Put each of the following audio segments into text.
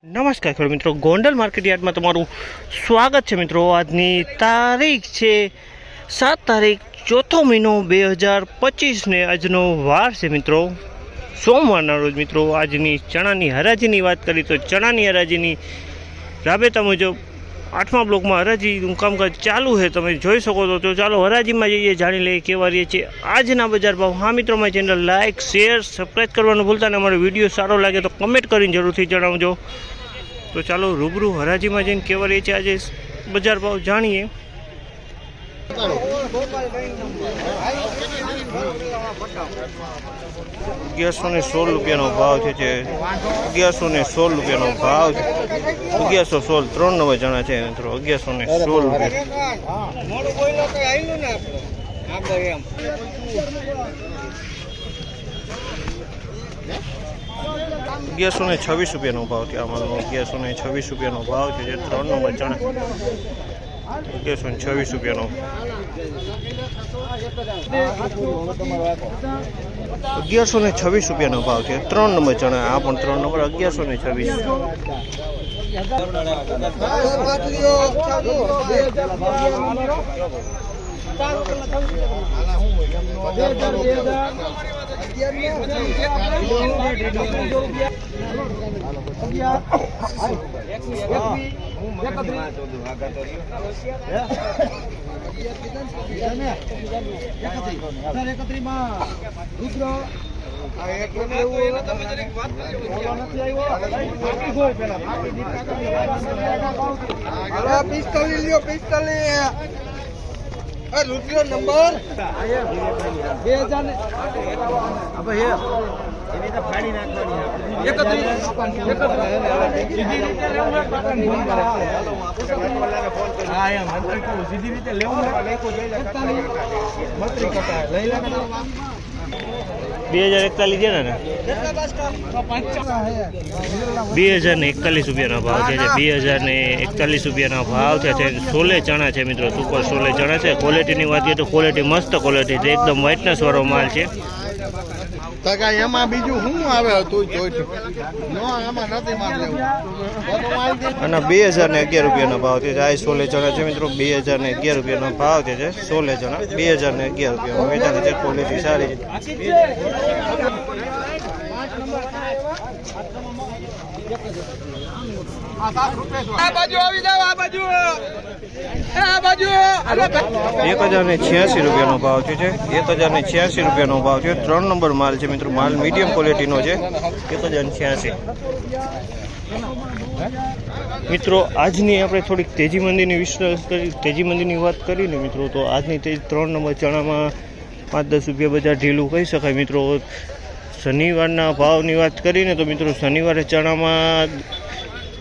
નમસ્કાર ખેડૂત મિત્રો, ગોંડલ માર્કેટ યાર્ડમાં તમારું સ્વાગત છે મિત્રો। આજની તારીખ છે 7 તારીખ ચોથો મહિનો 2025 ને આજનો વાર છે મિત્રો સોમવારના રોજ મિત્રો। આજની ચણાની હરાજીની વાત કરી તો ચણાની હરાજીની રાબેતા મુજબ 8મા બ્લોકમાં હરાજીનું કામકાજ ચાલુ છે, તમે જોઈ શકો છો। તો ચાલો હરાજીમાં જઈએ, જાણી લઈએ કેવા રહે છે આજના બજાર ભાવ। હા મિત્રો, મારી ચેનલ લાઇક શેર સબસ્ક્રાઈબ કરવાનું ભૂલતા નહીં। અમારો વિડીયો સારો લાગે તો કમેન્ટ કરીને જરૂરથી જણાવજો। તો ચાલો રૂબરૂ હરાજીમાં જઈને કેવા રહે છે આજે બજાર ભાવ જાણીએ। 1116 રૂપિયાનો ભાવ છે। 1116 રૂપિયાનો ભાવ છે। 1116 3 નંબર જણા છે મિત્રો। 1116 રૂપિયા। 1126 રૂપિયાનો ભાવ છે આમાંનો। 1126 રૂપિયાનો ભાવ છે જે 3 નંબર ચણા। 1126 રૂપિયાનો। 1126 રૂપિયાનો ભાવ છે 3 નંબર ચણા। આ પણ 3 નંબર 1126। રૂપિયો નંબર 2041 છે ને 2041 રૂપિયાનો ભાવ છે। 2041 રૂપિયાનો ભાવ છે। સોલે ચણા છે મિત્રો, સુપર સોલે ચણા છે। ક્વોલિટીની વાત કરીએ તો ક્વોલિટી મસ્ત ક્વોલિટી છે, એકદમ વ્હાઇટનેસ વાળો માલ છે। એમાં બીજું શું આવે હતું આમાં નથી માલ લેવું। અને 2011 રૂપિયાનો ભાવ છે। આ સોલે ચણા છે મિત્રો, 2011 રૂપિયાનો ભાવ છે। સોલે ચણા 2011 રૂપિયામાં વેચાણ છે, ક્વોલિટી સારી છે। આ બાજુ આવી જાવ, આ બાજુ 1086 રૂપિયાનો ભાવ છે। 1086 રૂપિયાનો ભાવ છે। 3 નંબર માલ છે મિત્રો, માલ મીડિયમ ક્વોલિટીનો છે। 1086 મિત્રો। આજની આપણે થોડીક તેજી મંદીની વાત કરીને મિત્રો, તો આજની તેજી 3 નંબર ચણામાં 5-10 રૂપિયા બજાર ઢીલું કહી શકાય મિત્રો। શનિવારના ભાવની વાત કરીને તો મિત્રો શનિવારે ચણામાં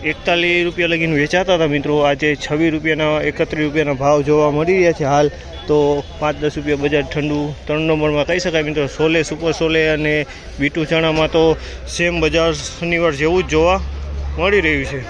41 રૂપિયા લગીને વેચાતા હતા મિત્રો। આજે 26 રૂપિયાના 31 રૂપિયાના ભાવ જોવા મળી રહ્યા છે હાલ। તો 5-10 રૂપિયા બજાર ઠંડુ 3 નંબરમાં કહી શકાય મિત્રો। સોલે સુપર સોલે અને બીટુ ચણામાં તો સેમ બજાર શનિવાર જેવું જ જોવા મળી રહ્યું છે।